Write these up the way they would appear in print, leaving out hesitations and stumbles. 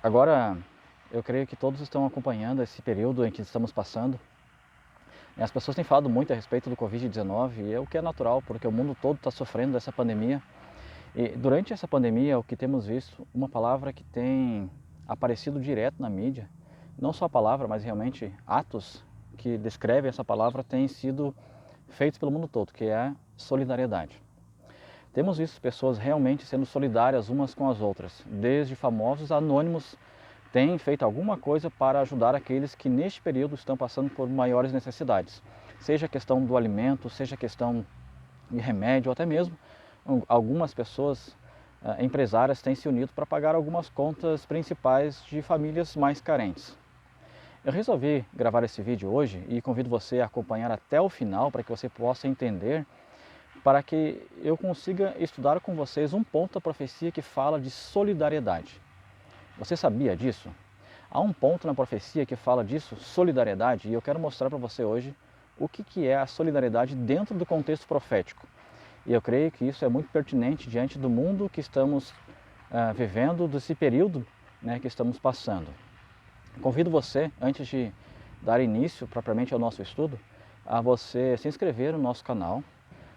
Agora, eu creio que todos estão acompanhando esse período em que estamos passando. As pessoas têm falado muito a respeito do Covid-19 e é o que é natural, porque o mundo todo está sofrendo dessa pandemia. E durante essa pandemia, o que temos visto, uma palavra que tem aparecido direto na mídia, não só a palavra, mas realmente atos que descrevem essa palavra têm sido feitos pelo mundo todo, que é a solidariedade. Temos visto pessoas realmente sendo solidárias umas com as outras, desde famosos a anônimos têm feito alguma coisa para ajudar aqueles que neste período estão passando por maiores necessidades. Seja a questão do alimento, seja a questão de remédio, ou até mesmo algumas pessoas empresárias têm se unido para pagar algumas contas principais de famílias mais carentes. Eu resolvi gravar esse vídeo hoje e convido você a acompanhar até o final para que você possa entender, para que eu consiga estudar com vocês um ponto da profecia que fala de solidariedade. Você sabia disso? Há um ponto na profecia que fala disso, solidariedade, e eu quero mostrar para você hoje o que é a solidariedade dentro do contexto profético. E eu creio que isso é muito pertinente diante do mundo que estamos vivendo, desse período que estamos passando. Convido você, antes de dar início propriamente ao nosso estudo, a você se inscrever no nosso canal,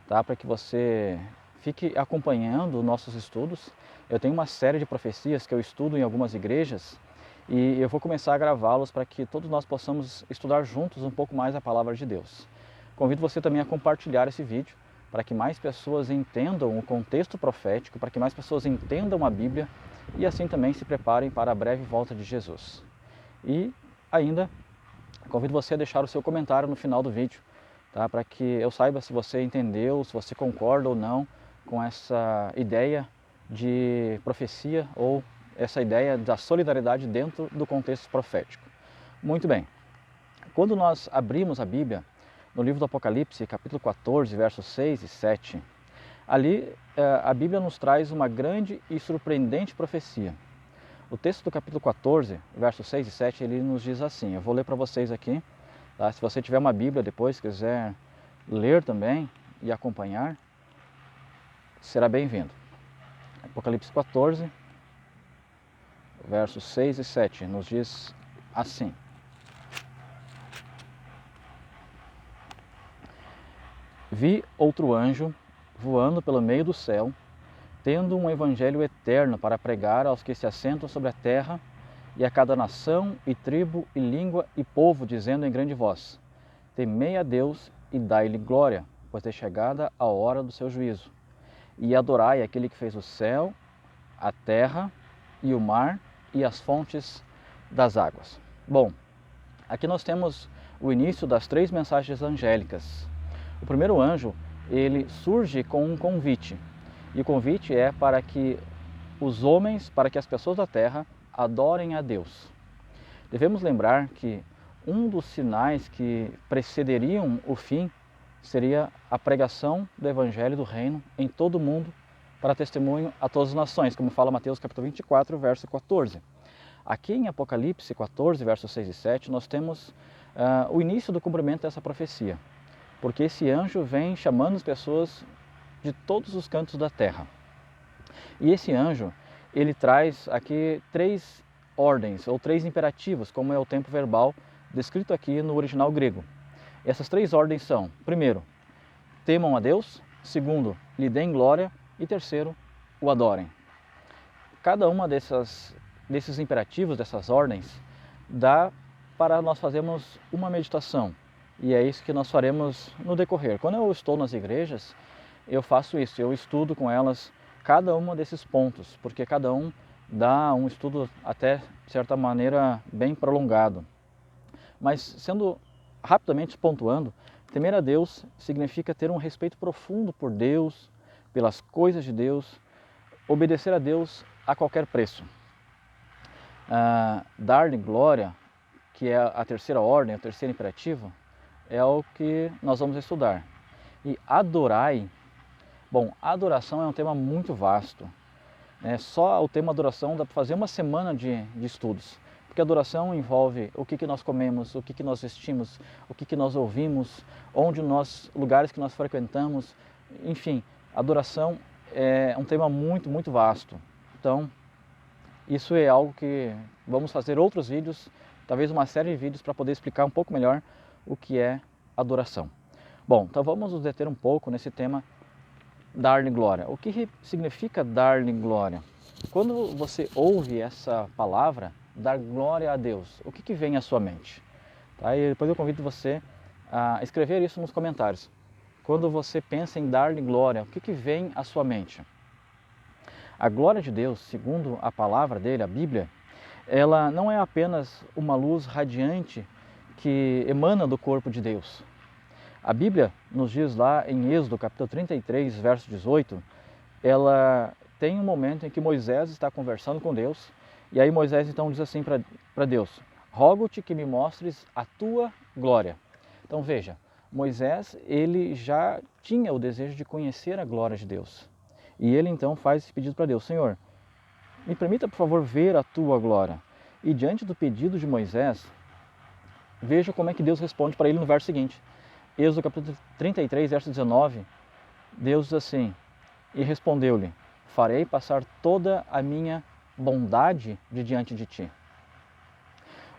tá? Para que você fique acompanhando nossos estudos. Eu tenho uma série de profecias que eu estudo em algumas igrejas e eu vou começar a gravá-los para que todos nós possamos estudar juntos um pouco mais a palavra de Deus. Convido você também a compartilhar esse vídeo para que mais pessoas entendam o contexto profético, para que mais pessoas entendam a Bíblia e assim também se preparem para a breve volta de Jesus. E ainda convido você a deixar o seu comentário no final do vídeo, tá? Para que eu saiba se você entendeu, se você concorda ou não com essa ideia de profecia ou essa ideia da solidariedade dentro do contexto profético. Muito bem, quando nós abrimos a Bíblia, no livro do Apocalipse, capítulo 14, versos 6 e 7, ali a Bíblia nos traz uma grande e surpreendente profecia. O texto do capítulo 14, versos 6 e 7, ele nos diz assim, eu vou ler para vocês aqui, tá? Se você tiver uma Bíblia depois, quiser ler também e acompanhar, será bem-vindo. Apocalipse 14, versos 6 e 7, nos diz assim. Vi outro anjo voando pelo meio do céu, tendo um evangelho eterno para pregar aos que se assentam sobre a terra e a cada nação e tribo e língua e povo, dizendo em grande voz: temei a Deus e dai-lhe glória, pois é chegada a hora do seu juízo. E adorai aquele que fez o céu, a terra e o mar e as fontes das águas. Bom, aqui nós temos o início das 3 mensagens angélicas. O primeiro anjo, ele surge com um convite. E o convite é para que os homens, para que as pessoas da terra adorem a Deus. Devemos lembrar que um dos sinais que precederiam o fim seria a pregação do Evangelho do Reino em todo o mundo para testemunho a todas as nações, como fala Mateus capítulo 24, verso 14. Aqui em Apocalipse 14, versos 6 e 7, nós temos o início do cumprimento dessa profecia, porque esse anjo vem chamando as pessoas de todos os cantos da terra. E esse anjo, ele traz aqui 3 ordens, ou 3 imperativos, como é o tempo verbal descrito aqui no original grego. Essas 3 ordens são, primeiro, temam a Deus, segundo, lhe deem glória e terceiro, o adorem. Cada uma desses imperativos, dessas ordens, dá para nós fazermos uma meditação. E é isso que nós faremos no decorrer. Quando eu estou nas igrejas, eu faço isso, eu estudo com elas cada um desses pontos, porque cada um dá um estudo até, de certa maneira, bem prolongado. Mas, sendo rapidamente pontuando, temer a Deus significa ter um respeito profundo por Deus, pelas coisas de Deus, obedecer a Deus a qualquer preço. Dar-lhe glória, que é a terceira ordem, o terceiro imperativo, é o que nós vamos estudar. E adorai, bom, adoração é um tema muito vasto. Só o tema adoração dá para fazer uma semana de estudos. Porque adoração envolve o que nós comemos, o que nós vestimos, o que nós ouvimos, lugares que nós frequentamos. Enfim, adoração é um tema muito, muito vasto. Então, Isso é algo que vamos fazer outros vídeos, talvez uma série de vídeos para poder explicar um pouco melhor o que é adoração. Bom, então vamos nos deter um pouco nesse tema dar-lhe glória. O que significa dar-lhe glória? Quando você ouve essa palavra, dar glória a Deus, o que vem à sua mente? Tá? E depois eu convido você a escrever isso nos comentários. Quando você pensa em dar-lhe glória, o que vem à sua mente? A glória de Deus, segundo a palavra dele, a Bíblia, ela não é apenas uma luz radiante que emana do corpo de Deus. A Bíblia nos diz lá em Êxodo, capítulo 33, verso 18, ela tem um momento em que Moisés está conversando com Deus, e aí Moisés então diz assim para Deus: rogo-te que me mostres a tua glória. Então veja, Moisés ele já tinha o desejo de conhecer a glória de Deus. E ele então faz esse pedido para Deus: Senhor, me permita por favor ver a tua glória. E diante do pedido de Moisés, veja como é que Deus responde para ele no verso seguinte. Êxodo capítulo 33, verso 19, Deus diz assim: e respondeu-lhe: farei passar toda a minha bondade de diante de ti.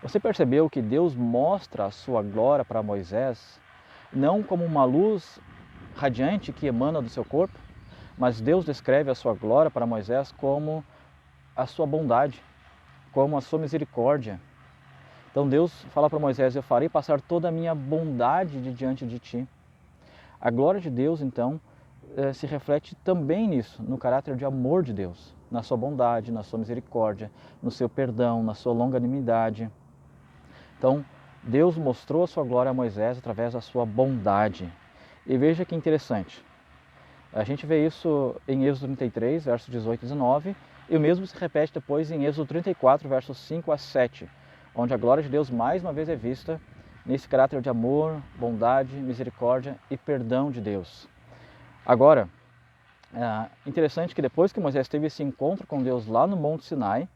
Você percebeu que Deus mostra a sua glória para Moisés não como uma luz radiante que emana do seu corpo, mas Deus descreve a sua glória para Moisés como a sua bondade, como a sua misericórdia. Então Deus fala para Moisés: eu farei passar toda a minha bondade de diante de ti. A glória de Deus, então, se reflete também nisso, no caráter de amor de Deus, na sua bondade, na sua misericórdia, no seu perdão, na sua longanimidade. Então, Deus mostrou a sua glória a Moisés através da sua bondade. E veja que interessante, a gente vê isso em Êxodo 33, versos 18 e 19, e o mesmo se repete depois em Êxodo 34, versos 5 a 7, onde a glória de Deus mais uma vez é vista nesse caráter de amor, bondade, misericórdia e perdão de Deus. Agora, é interessante que depois que Moisés teve esse encontro com Deus lá no Monte Sinai,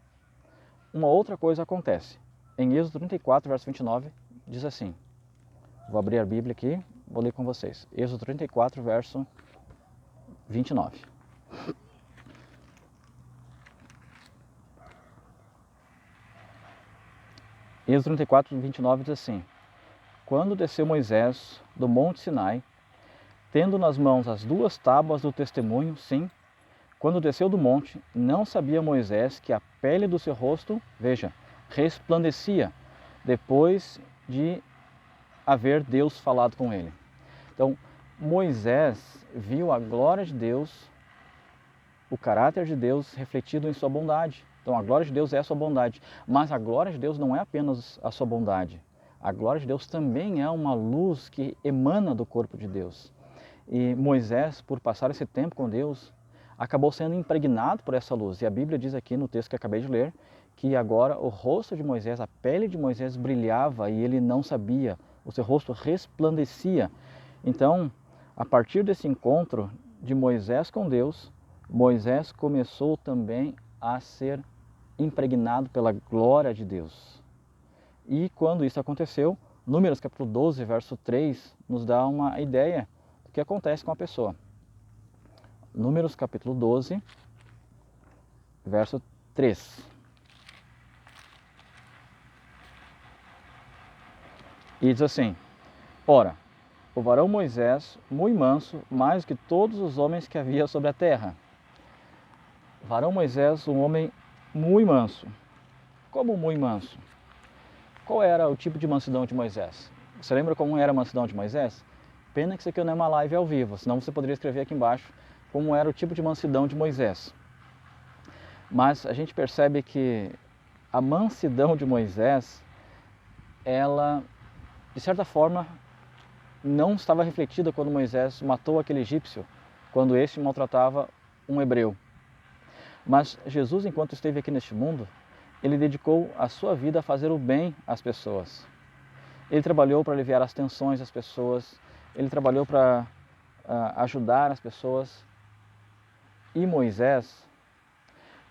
uma outra coisa acontece. Em Êxodo 34, verso 29, diz assim, vou abrir a Bíblia aqui, vou ler com vocês. Êxodo 34, verso 29. Êxodo 34, 29 diz assim: quando desceu Moisés do Monte Sinai, tendo nas mãos as 2 tábuas do testemunho, sim, quando desceu do monte, não sabia Moisés que a pele do seu rosto, veja, resplandecia, depois de haver Deus falado com ele. Então, Moisés viu a glória de Deus, o caráter de Deus refletido em sua bondade. Então, a glória de Deus é a sua bondade, mas a glória de Deus não é apenas a sua bondade. A glória de Deus também é uma luz que emana do corpo de Deus. E Moisés, por passar esse tempo com Deus, acabou sendo impregnado por essa luz. E a Bíblia diz aqui no texto que acabei de ler, que agora o rosto de Moisés, a pele de Moisés brilhava e ele não sabia, o seu rosto resplandecia. Então, a partir desse encontro de Moisés com Deus, Moisés começou também a ser impregnado pela glória de Deus. E quando isso aconteceu, Números capítulo 12, verso 3, nos dá uma ideia do que acontece com a pessoa. Números capítulo 12, verso 3. E diz assim: ora, o varão Moisés, muito manso, mais que todos os homens que havia sobre a terra. Varão Moisés, um homem muito manso. Como muito manso? Qual era o tipo de mansidão de Moisés? Você lembra como era a mansidão de Moisés? Pena que isso aqui não é uma live ao vivo, senão você poderia escrever aqui embaixo como era o tipo de mansidão de Moisés. Mas a gente percebe que a mansidão de Moisés, ela, de certa forma, não estava refletida quando Moisés matou aquele egípcio, quando este maltratava um hebreu. Mas Jesus, enquanto esteve aqui neste mundo, ele dedicou a sua vida a fazer o bem às pessoas. Ele trabalhou para aliviar as tensões das pessoas, ele trabalhou para ajudar as pessoas. E Moisés,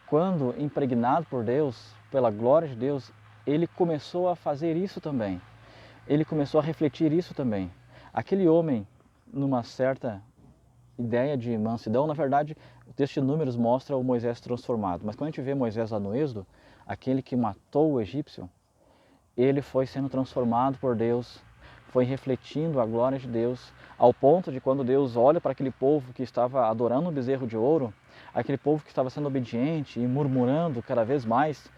quando impregnado por Deus, pela glória de Deus, ele começou a fazer isso também. Ele começou a refletir isso também. Aquele homem, numa certa ideia de mansidão, na verdade, texto de Números mostra o Moisés transformado, mas quando a gente vê Moisés lá no Êxodo, aquele que matou o egípcio, ele foi sendo transformado por Deus, foi refletindo a glória de Deus, ao ponto de quando Deus olha para aquele povo que estava adorando um bezerro de ouro, aquele povo que estava sendo obediente e murmurando cada vez mais,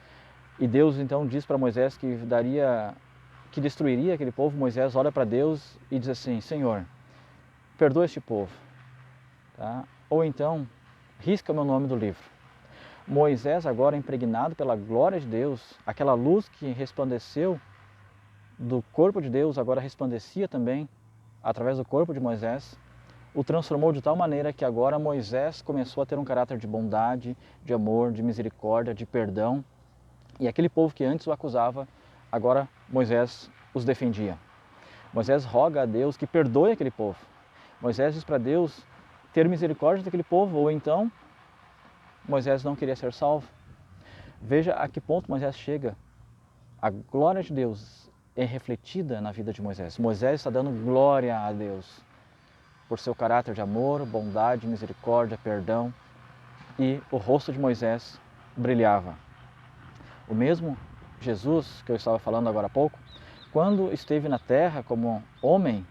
e Deus então diz para Moisés que destruiria aquele povo. Moisés olha para Deus e diz assim: Senhor, perdoa este povo, tá? Ou então, risca o meu nome do livro. Moisés, agora impregnado pela glória de Deus, aquela luz que resplandeceu do corpo de Deus, agora resplandecia também através do corpo de Moisés, o transformou de tal maneira que agora Moisés começou a ter um caráter de bondade, de amor, de misericórdia, de perdão. E aquele povo que antes o acusava, agora Moisés os defendia. Moisés roga a Deus que perdoe aquele povo. Moisés diz para Deus ter misericórdia daquele povo, ou então Moisés não queria ser salvo. Veja a que ponto Moisés chega. A glória de Deus é refletida na vida de Moisés. Moisés está dando glória a Deus por seu caráter de amor, bondade, misericórdia, perdão, e o rosto de Moisés brilhava. O mesmo Jesus, que eu estava falando agora há pouco, quando esteve na terra como homem,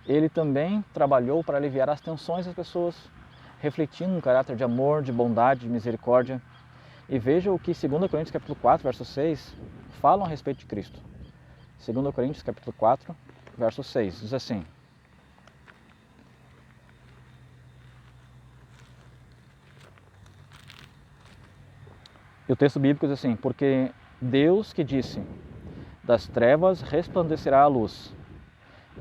ele também trabalhou para aliviar as tensões das pessoas, refletindo um caráter de amor, de bondade, de misericórdia. E veja o que 2 Coríntios capítulo 4, verso 6, falam a respeito de Cristo. 2 Coríntios capítulo 4, verso 6, diz assim: e o texto bíblico diz assim: porque Deus que disse, das trevas resplandecerá a luz,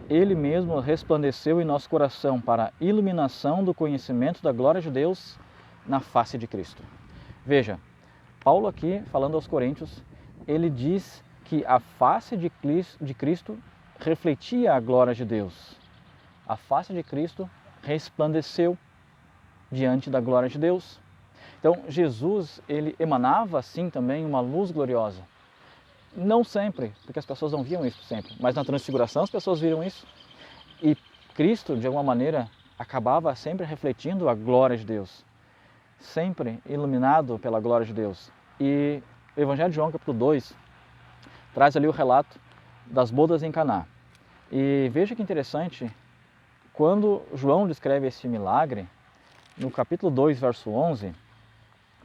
Ele mesmo resplandeceu em nosso coração para a iluminação do conhecimento da glória de Deus na face de Cristo. Veja, Paulo aqui, falando aos Coríntios, ele diz que a face de Cristo refletia a glória de Deus. A face de Cristo resplandeceu diante da glória de Deus. Então, Jesus, ele emanava assim também uma luz gloriosa. Não sempre, porque as pessoas não viam isso sempre, mas na transfiguração as pessoas viram isso. E Cristo, de alguma maneira, acabava sempre refletindo a glória de Deus, sempre iluminado pela glória de Deus. E o Evangelho de João, capítulo 2, traz ali o relato das bodas em Caná. E veja que interessante, quando João descreve esse milagre, no capítulo 2, verso 11,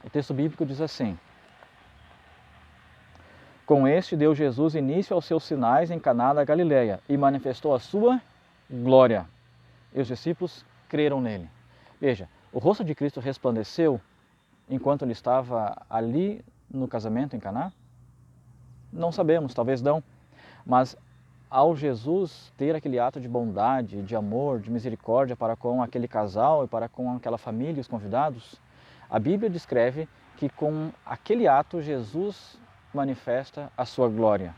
o texto bíblico diz assim: com este deu Jesus início aos seus sinais em Caná da Galileia e manifestou a sua glória. E os discípulos creram nele. Veja, o rosto de Cristo resplandeceu enquanto ele estava ali no casamento em Caná? Não sabemos, talvez não. Mas ao Jesus ter aquele ato de bondade, de amor, de misericórdia para com aquele casal e para com aquela família e os convidados, a Bíblia descreve que com aquele ato Jesus manifesta a sua glória.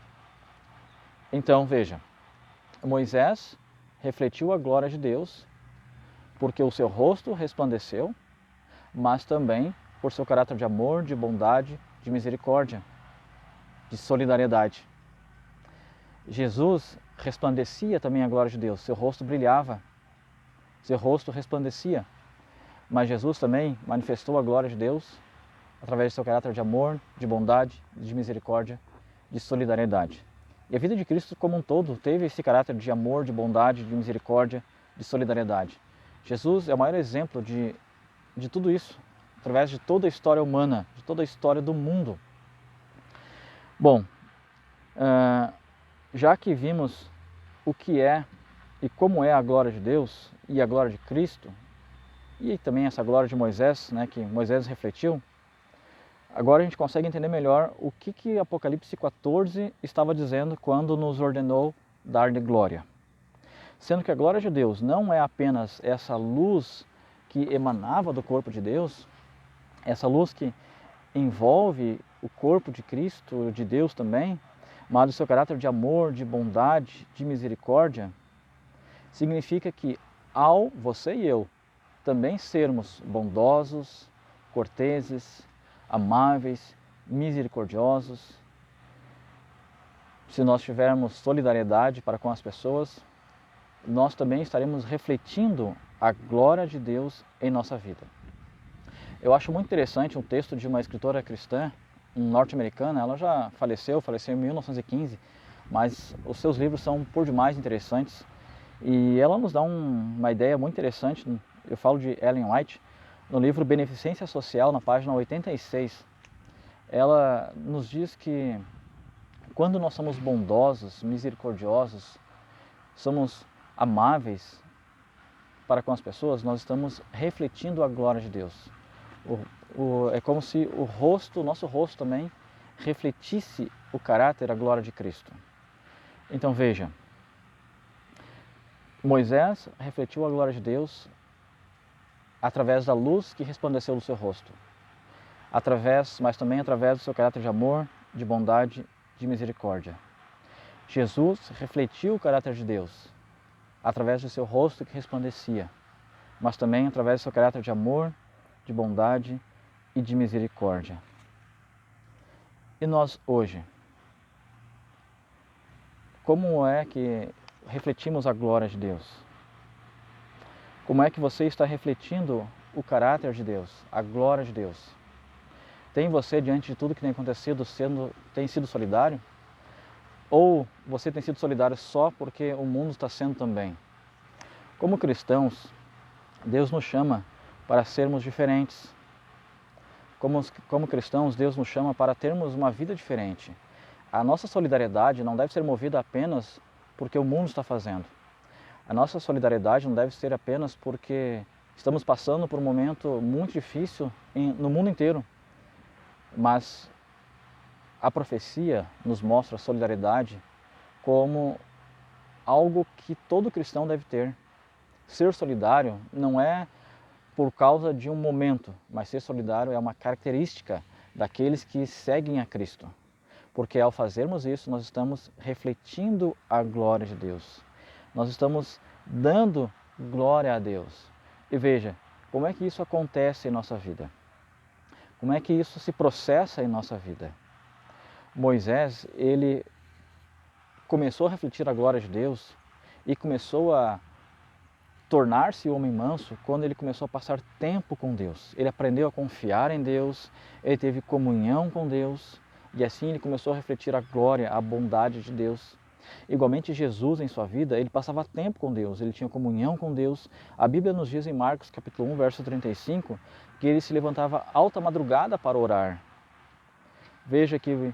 Então veja, Moisés refletiu a glória de Deus porque o seu rosto resplandeceu, mas também por seu caráter de amor, de bondade, de misericórdia, de solidariedade. Jesus resplandecia também a glória de Deus, seu rosto brilhava, seu rosto resplandecia, mas Jesus também manifestou a glória de Deus através do seu caráter de amor, de bondade, de misericórdia, de solidariedade. E a vida de Cristo como um todo teve esse caráter de amor, de bondade, de misericórdia, de solidariedade. Jesus é o maior exemplo de tudo isso, através de toda a história humana, de toda a história do mundo. Bom, já que vimos o que é e como é a glória de Deus e a glória de Cristo, e também essa glória de Moisés, né, que Moisés refletiu, agora a gente consegue entender melhor o que Apocalipse 14 estava dizendo quando nos ordenou dar-lhe glória. Sendo que a glória de Deus não é apenas essa luz que emanava do corpo de Deus, essa luz que envolve o corpo de Cristo, de Deus também, mas o seu caráter de amor, de bondade, de misericórdia, significa que ao você e eu também sermos bondosos, corteses, amáveis, misericordiosos, se nós tivermos solidariedade para com as pessoas, nós também estaremos refletindo a glória de Deus em nossa vida. Eu acho muito interessante um texto de uma escritora cristã, norte-americana. Ela já faleceu em 1915, mas os seus livros são por demais interessantes. E ela nos dá uma ideia muito interessante. Eu falo de Ellen White, no livro Beneficência Social, na página 86. Ela nos diz que quando nós somos bondosos, misericordiosos, somos amáveis para com as pessoas, nós estamos refletindo a glória de Deus. É como se o nosso rosto também refletisse o caráter, a glória de Cristo. Então veja, Moisés refletiu a glória de Deus através da luz que resplandeceu do seu rosto, mas também através do seu caráter de amor, de bondade, de misericórdia. Jesus refletiu o caráter de Deus através do seu rosto que resplandecia, mas também através do seu caráter de amor, de bondade e de misericórdia. E nós hoje, como é que refletimos a glória de Deus? Como é que você está refletindo o caráter de Deus, a glória de Deus? Tem você, diante de tudo que tem acontecido, tem sido solidário? Ou você tem sido solidário só porque o mundo está sendo também? Como cristãos, Deus nos chama para sermos diferentes. Como cristãos, Deus nos chama para termos uma vida diferente. A nossa solidariedade não deve ser movida apenas porque o mundo está fazendo. A nossa solidariedade não deve ser apenas porque estamos passando por um momento muito difícil no mundo inteiro. Mas a profecia nos mostra a solidariedade como algo que todo cristão deve ter. Ser solidário não é por causa de um momento, mas ser solidário é uma característica daqueles que seguem a Cristo. Porque ao fazermos isso, nós estamos refletindo a glória de Deus. Nós estamos dando glória a Deus. E veja, como é que isso acontece em nossa vida? Como é que isso se processa em nossa vida? Moisés, ele começou a refletir a glória de Deus e começou a tornar-se homem manso quando ele começou a passar tempo com Deus. Ele aprendeu a confiar em Deus, ele teve comunhão com Deus e assim ele começou a refletir a glória, a bondade de Deus. Igualmente Jesus em sua vida, ele passava tempo com Deus, ele tinha comunhão com Deus. A Bíblia nos diz em Marcos capítulo 1, verso 35, que ele se levantava alta madrugada para orar. Veja que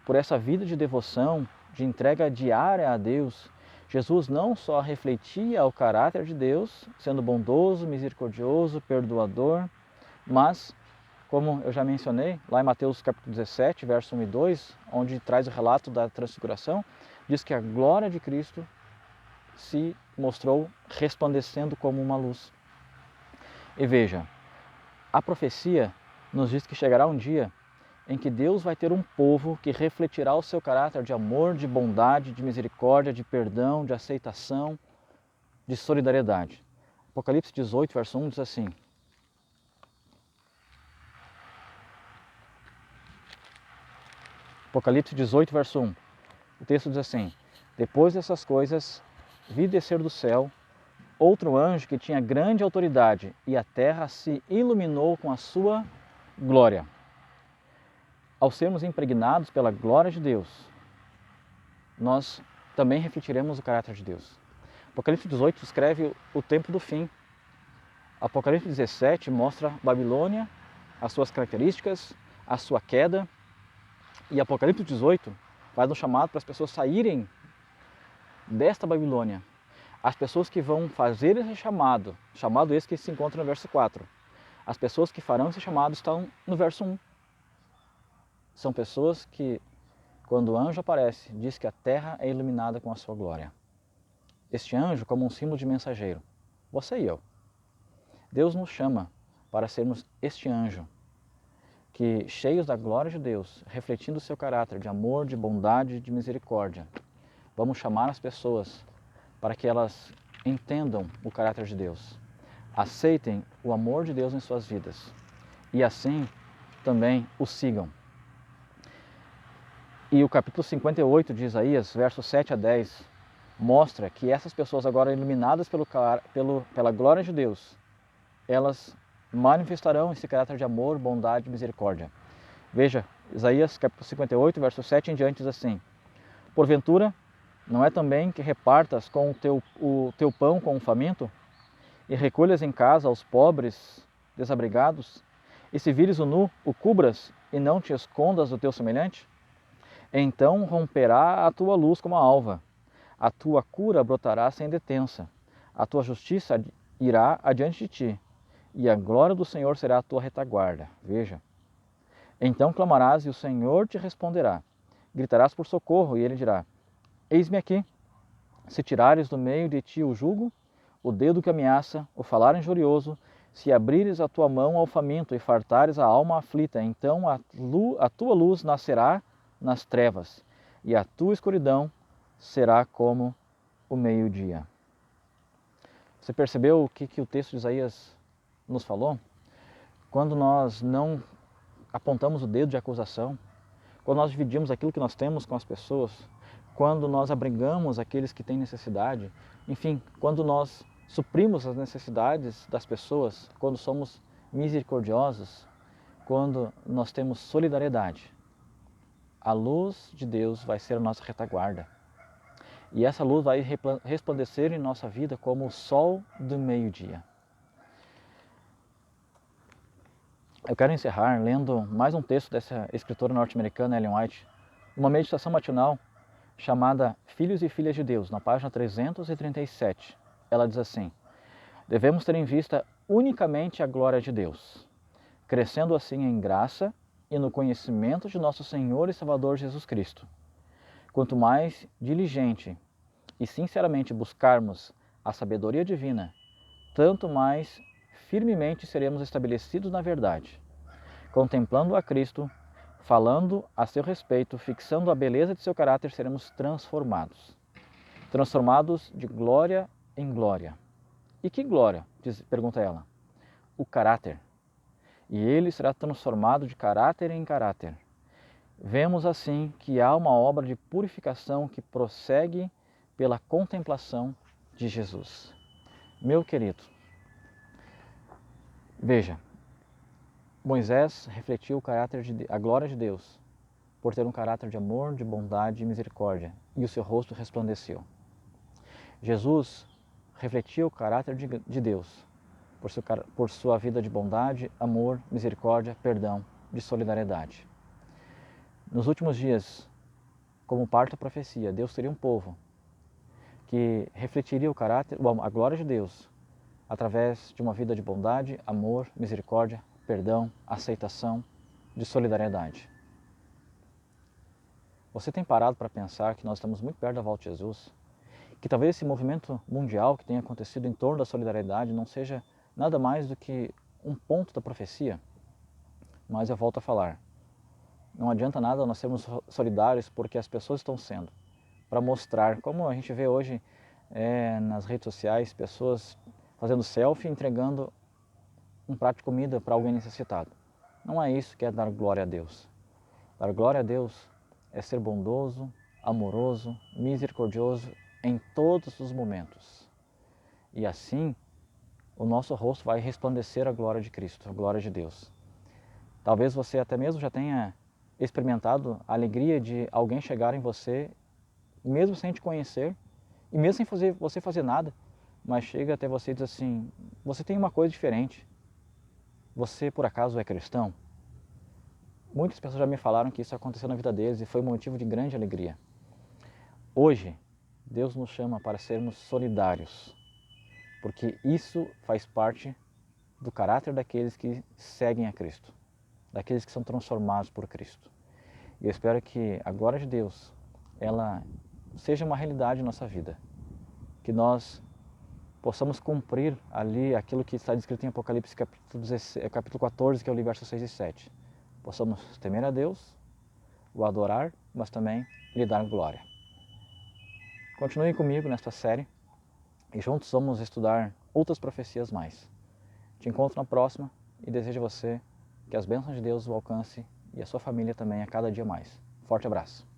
por essa vida de devoção, de entrega diária a Deus, Jesus não só refletia o caráter de Deus, sendo bondoso, misericordioso, perdoador, mas, como eu já mencionei, lá em Mateus capítulo 17, verso 1 e 2, onde traz o relato da transfiguração, diz que a glória de Cristo se mostrou resplandecendo como uma luz. E veja, a profecia nos diz que chegará um dia em que Deus vai ter um povo que refletirá o seu caráter de amor, de bondade, de misericórdia, de perdão, de aceitação, de solidariedade. Apocalipse 18, verso 1 diz assim: Apocalipse 18, verso 1. O texto diz assim: Depois dessas coisas, vi descer do céu outro anjo que tinha grande autoridade, e a terra se iluminou com a sua glória. Ao sermos impregnados pela glória de Deus, nós também refletiremos o caráter de Deus. Apocalipse 18 descreve o tempo do fim. Apocalipse 17 mostra Babilônia, as suas características, a sua queda. E Apocalipse 18 faz um chamado para as pessoas saírem desta Babilônia. As pessoas que vão fazer esse chamado esse que se encontra no verso 4. As pessoas que farão esse chamado estão no verso 1. São pessoas que, quando o anjo aparece, diz que a terra é iluminada com a sua glória. Este anjo como um símbolo de mensageiro, você e eu. Deus nos chama para sermos este anjo, que cheios da glória de Deus, refletindo o seu caráter de amor, de bondade, de misericórdia, vamos chamar as pessoas para que elas entendam o caráter de Deus, aceitem o amor de Deus em suas vidas e assim também o sigam. E o capítulo 58 de Isaías, versos 7 a 10, mostra que essas pessoas agora iluminadas pela glória de Deus, elas manifestarão esse caráter de amor, bondade e misericórdia. Veja, Isaías capítulo 58, verso 7 em diante diz assim: porventura, não é também que repartas com o teu pão com o faminto, e recolhas em casa aos pobres desabrigados, e se vires o nu, o cubras, e não te escondas do teu semelhante? Então romperá a tua luz como a alva, a tua cura brotará sem detença, a tua justiça irá adiante de ti, e a glória do Senhor será a tua retaguarda. Veja. Então clamarás e o Senhor te responderá. Gritarás por socorro e ele dirá: eis-me aqui. Se tirares do meio de ti o jugo, o dedo que ameaça, o falar injurioso, se abrires a tua mão ao faminto e fartares a alma aflita, então a tua luz nascerá nas trevas, e a tua escuridão será como o meio-dia. Você percebeu o que o texto de Isaías nos falou? Quando nós não apontamos o dedo de acusação, quando nós dividimos aquilo que nós temos com as pessoas, quando nós abrigamos aqueles que têm necessidade, enfim, quando nós suprimos as necessidades das pessoas, quando somos misericordiosos, quando nós temos solidariedade, a luz de Deus vai ser a nossa retaguarda. E essa luz vai resplandecer em nossa vida como o sol do meio-dia. Eu quero encerrar lendo mais um texto dessa escritora norte-americana, Ellen White, uma meditação matinal chamada Filhos e Filhas de Deus, na página 337. Ela diz assim: devemos ter em vista unicamente a glória de Deus, crescendo assim em graça e no conhecimento de nosso Senhor e Salvador Jesus Cristo. Quanto mais diligente e sinceramente buscarmos a sabedoria divina, tanto mais firmemente seremos estabelecidos na verdade. Contemplando a Cristo, falando a seu respeito, fixando a beleza de seu caráter, seremos transformados. Transformados de glória em glória. E que glória? Pergunta ela. O caráter. E ele será transformado de caráter em caráter. Vemos assim que há uma obra de purificação que prossegue pela contemplação de Jesus. Meu querido, veja, Moisés refletiu a glória de Deus por ter um caráter de amor, de bondade e misericórdia, e o seu rosto resplandeceu. Jesus refletia o caráter de Deus por sua vida de bondade, amor, misericórdia, perdão, de solidariedade. Nos últimos dias, como parte da profecia, Deus teria um povo que refletiria a glória de Deus através de uma vida de bondade, amor, misericórdia, perdão, aceitação, de solidariedade. Você tem parado para pensar que nós estamos muito perto da volta de Jesus? Que talvez esse movimento mundial que tem acontecido em torno da solidariedade não seja nada mais do que um ponto da profecia? Mas eu volto a falar, não adianta nada nós sermos solidários porque as pessoas estão sendo, para mostrar, como a gente vê hoje nas redes sociais, pessoas fazendo selfie e entregando um prato de comida para alguém necessitado. Não é isso que é dar glória a Deus. Dar glória a Deus é ser bondoso, amoroso, misericordioso em todos os momentos. E assim, o nosso rosto vai resplandecer a glória de Cristo, a glória de Deus. Talvez você até mesmo já tenha experimentado a alegria de alguém chegar em você, mesmo sem te conhecer, e mesmo sem você fazer nada, mas chega até você e diz assim: você tem uma coisa diferente. Você, por acaso, é cristão? Muitas pessoas já me falaram que isso aconteceu na vida deles e foi um motivo de grande alegria. Hoje, Deus nos chama para sermos solidários, porque isso faz parte do caráter daqueles que seguem a Cristo, daqueles que são transformados por Cristo. E eu espero que a glória de Deus, ela seja uma realidade em nossa vida, que nós possamos cumprir ali aquilo que está descrito em Apocalipse capítulo 14, que é o verso 6 e 7. Possamos temer a Deus, o adorar, mas também lhe dar glória. Continue comigo nesta série e juntos vamos estudar outras profecias mais. Te encontro na próxima e desejo a você que as bênçãos de Deus o alcance e a sua família também a cada dia mais. Forte abraço.